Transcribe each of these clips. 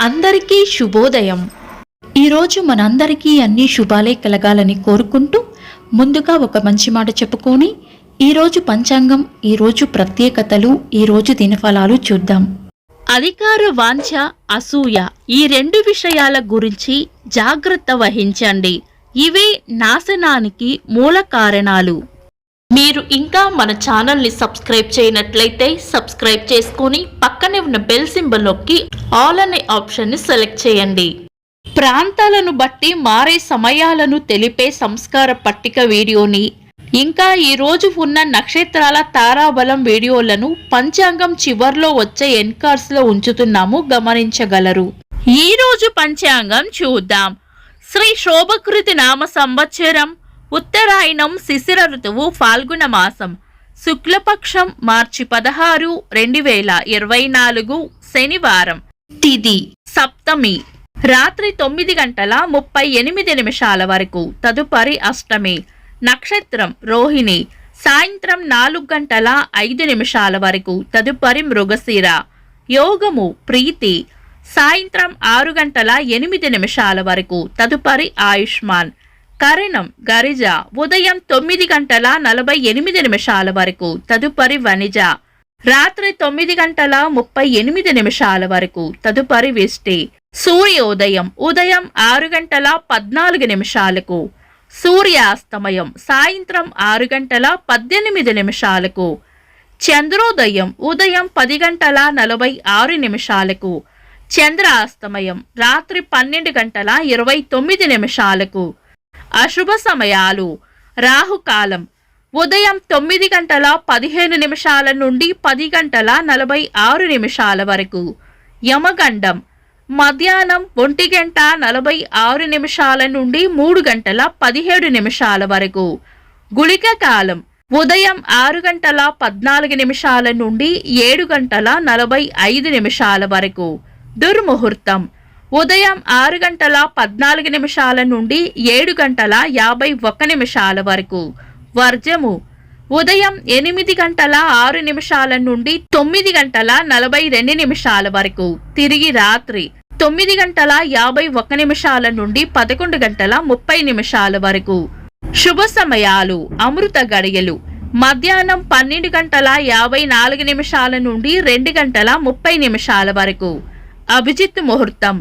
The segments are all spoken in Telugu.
అందరికీ శుభోదయం. ఈరోజు మనందరికీ అన్ని శుభాలే కలగాలని కోరుకుంటూ ముందుగా ఒక మంచి మాట చెప్పుకొని ఈరోజు పంచాంగం, ఈరోజు ప్రత్యేకతలు, ఈరోజు దినఫలాలు చూద్దాం. అధికార వాంఛ, అసూయ ఈ రెండు విషయాల గురించి జాగ్రత్త వహించండి. ఇవే నాశనానికి మూల కారణాలు. మీరు ఇంకా మన ఛానల్ని సబ్స్క్రైబ్ చేయనట్లయితే సబ్స్క్రైబ్ చేసుకొని పక్కనే ఉన్న బెల్ సింబల్ నొక్కి ఆల్ అనే ఆప్షన్ని సెలెక్ట్ చేయండి. ప్రాంతాలను బట్టి మారే సమయాలను తెలిపే సంస్కార పట్టిక వీడియోని, ఇంకా ఈరోజు ఉన్న నక్షత్రాల తారాబలం వీడియోలను పంచాంగం చివర్లో వచ్చే ఎన్కార్స్లో ఉంచుతున్నాము, గమనించగలరు. ఈరోజు పంచాంగం చూద్దాం. శ్రీ శోభకృతి నామ సంవత్సరం, ఉత్తరాయణం, శిశిర ఋతువు, ఫాల్గుణ మాసం, శుక్లపక్షం, మార్చి 16, 2024, శనివారం. తిథి సప్తమి, రాత్రి 9:38 వరకు, తదుపరి అష్టమి. నక్షత్రం రోహిణి, సాయంత్రం 4:05 వరకు, తదుపరి మృగశిర. యోగము ప్రీతి, సాయంత్రం 6:08 వరకు, తదుపరి ఆయుష్మాన్. కరణం గరిజ, ఉదయం 9:48 వరకు, తదుపరి వనిజ. రాత్రి 9:38 వరకు, తదుపరి విష్టి. సూర్యోదయం ఉదయం 6:14, సూర్యాస్తమయం సాయంత్రం 6:18. చంద్రోదయం ఉదయం 10:46, చంద్రాస్తమయం రాత్రి 12:29. అశుభ సమయాలు: రాహుకాలం ఉదయం 9:15 నుండి 10:46 వరకు, యమగండం మధ్యాహ్నం 1:46 నుండి 3:17 వరకు, గుళిక కాలం ఉదయం 6:14 నుండి 7:45 వరకు, దుర్ముహూర్తం ఉదయం 6:14 నుండి 7:51 వరకు, వర్జము ఉదయం 8:06 నుండి 9:42 వరకు, తిరిగి రాత్రి 9:51 నుండి 11:30 వరకు. శుభ సమయాలు: అమృత గడియలు మధ్యాహ్నం 12:54 నుండి 2:30 వరకు, అభిజిత్ ముహూర్తం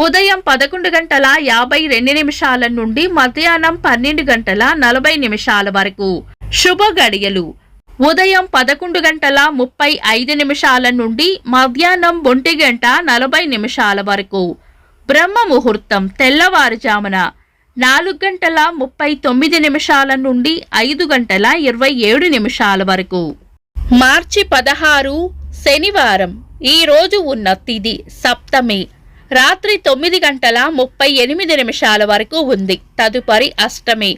ఉదయం 11:52 నుండి మధ్యాహ్నం 12:40 వరకు. శుభ గడియలు ఉదయం 11:35 నుండి మధ్యాహ్నం 1:40 వరకు. బ్రహ్మ ముహూర్తం తెల్లవారుజామున 4:39 నుండి 5:27 వరకు. మార్చి 16, శనివారం. ఈ రోజు ఉన్న తిథి సప్తమి, రాత్రి 9:38 వరకు ఉంది, తదుపరి అష్టమి.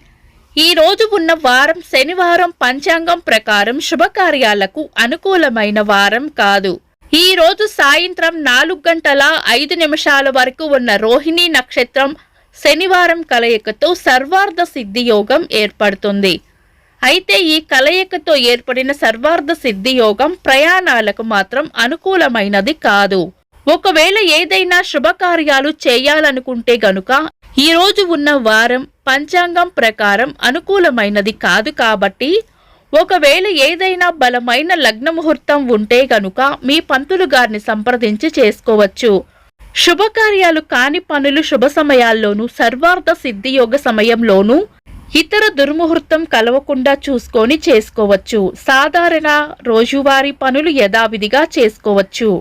ఈ రోజు ఉన్న వారం శనివారం. పంచాంగం ప్రకారం శుభకార్యాలకు అనుకూలమైన వారం కాదు. ఈ రోజు సాయంత్రం 4:05 వరకు ఉన్న రోహిణి నక్షత్రం శనివారం కలయికతో సర్వార్థ సిద్ధి యోగం ఏర్పడుతుంది. అయితే ఈ కలయికతో ఏర్పడిన సర్వార్థ సిద్ధి యోగం ప్రయాణాలకు మాత్రం అనుకూలమైనది కాదు. ఒకవేళ ఏదైనా శుభకార్యాలు చేయాలనుకుంటే గనుక ఈ రోజు ఉన్న వారం పంచాంగం ప్రకారం అనుకూలమైనది కాదు. కాబట్టి ఒకవేళ ఏదైనా బలమైన లగ్న ముహూర్తం ఉంటే గనుక మీ పంతులు గారిని సంప్రదించి చేసుకోవచ్చు. శుభకార్యాలు కాని పనులు శుభ సమయాల్లోనూ, సర్వార్థ సిద్ధియోగ సమయంలోనూ ఇతర దుర్ముహూర్తం కలవకుండా చూసుకొని చేసుకోవచ్చు. సాధారణ రోజువారీ పనులు యథావిధిగా చేసుకోవచ్చు.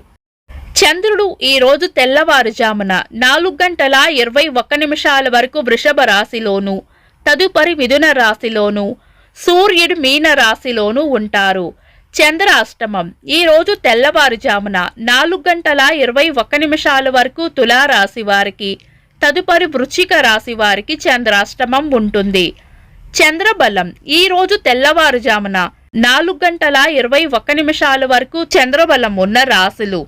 చంద్రుడు ఈ రోజు తెల్లవారుజామున 4:21 వరకు వృషభ రాశిలోను, తదుపరి మిథున రాశిలోను, సూర్యుడు మీన రాశిలోను ఉంటారు. చంద్రాష్టమం ఈ రోజు తెల్లవారుజామున 4:21 వరకు తులారాశి వారికి, తదుపరి వృశ్చిక రాశి వారికి చంద్రాష్టమం ఉంటుంది. చంద్రబలం ఈ రోజు తెల్లవారుజామున 4:21 వరకు చంద్రబలం ఉన్న రాశులు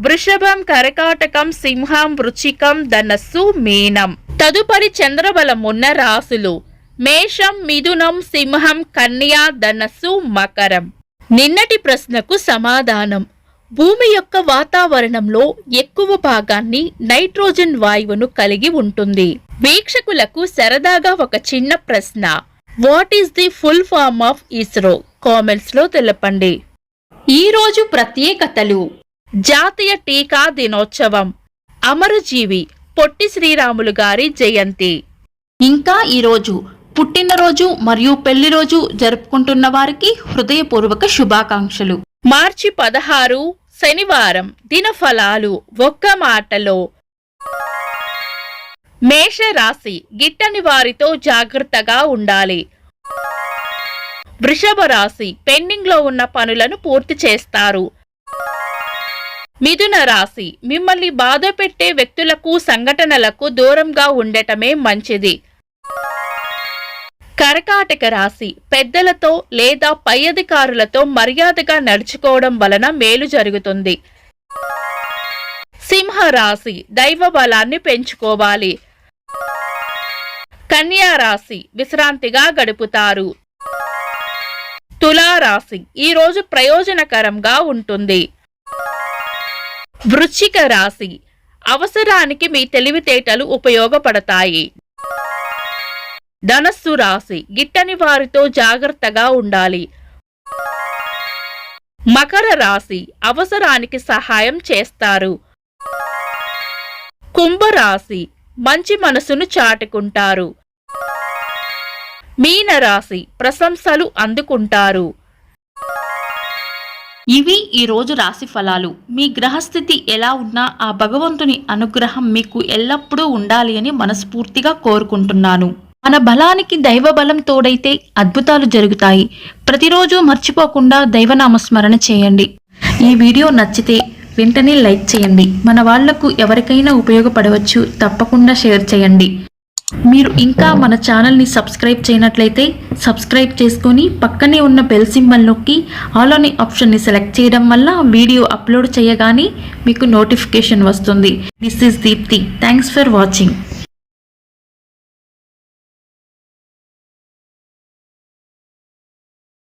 వృషభం, కర్కాటకం, సింహం, వృశ్చికం, ధనస్సు, మీనం. తదుపరి చంద్రబలం ఉన్న రాశులు మేషం, మిథునం, సింహం, కన్య, ధనస్సు, మకరం. నిన్నటి ప్రశ్నకు సమాధానం: భూమి యొక్క వాతావరణంలో ఎక్కువ భాగాన్ని నైట్రోజన్ వాయువును కలిగి ఉంటుంది. వీక్షకులకు సరదాగా ఒక చిన్న ప్రశ్న, what is the full form of ISRO? Comments లో తెలపండి. ఈ రోజు ప్రత్యేకతలు: జాతీయ టీకా దినోత్సవం, అమరజీవి పొట్టి శ్రీరాములు గారి జయంతి. ఇంకా ఈరోజు పుట్టినరోజు మరియు పెళ్లి రోజు జరుపుకుంటున్న వారికి హృదయపూర్వక శుభాకాంక్షలు. మార్చి 16 శనివారం. దినఫలాలు ఒక్క మాటలో. మేషరాశి, గిట్టని వారితో జాగ్రత్తగా ఉండాలి. వృషభ రాశి, పెండింగ్ లో ఉన్న పనులను పూర్తి చేస్తారు. మిథున రాశి, మిమ్మల్ని బాధ పెట్టే వ్యక్తులకు సంఘటనలకు దూరంగా ఉండటమే మంచిది. కర్కాటక రాశి, పెద్దలతో లేదా పై అధికారులతో మర్యాదగా నడుచుకోవడం వలన మేలు జరుగుతుంది. సింహ రాశి, దైవ బలాన్ని పెంచుకోవాలి. కన్యా రాశి, విశ్రాంతిగా గడుపుతారు. తులారాశి, ఈ రోజు ప్రయోజనకరంగా ఉంటుంది. వృశ్చిక రాశి, అవసరానికి మీ తెలివితేటలు ఉపయోగపడతాయి. ధనస్సు రాశి, గిట్టని వారితో జాగ్రత్తగా ఉండాలి. మకర రాశి, అవసరానికి సహాయం చేస్తారు. కుంభరాశి, మంచి మనసును చాటుకుంటారు. మీనరాశి, ప్రశంసలు అందుకుంటారు. ఇవి ఈ రోజు రాశి ఫలాలు. మీ గ్రహస్థితి ఎలా ఉన్నా ఆ భగవంతుని అనుగ్రహం మీకు ఎల్లప్పుడూ ఉండాలి అని మనస్ఫూర్తిగా కోరుకుంటున్నాను. మన బలానికి దైవ బలం తోడైతే అద్భుతాలు జరుగుతాయి. ప్రతిరోజు మర్చిపోకుండా దైవనామస్మరణ చేయండి. ఈ వీడియో నచ్చితే వెంటనే లైక్ చేయండి. మన వాళ్లకు ఎవరికైనా ఉపయోగపడవచ్చు. తప్పకుండా షేర్ చేయండి. మీరు ఇంకా మన ఛానల్ని సబ్స్క్రైబ్ చేయనట్లయితే సబ్స్క్రైబ్ చేసుకొని పక్కనే ఉన్న బెల్ సింబల్ నొక్కి ఆల్ అనే ఆప్షన్ని సెలెక్ట్ చేయడం వల్ల వీడియో అప్లోడ్ చేయగానే మీకు నోటిఫికేషన్ వస్తుంది. This is Deepthi. Thanks for watching.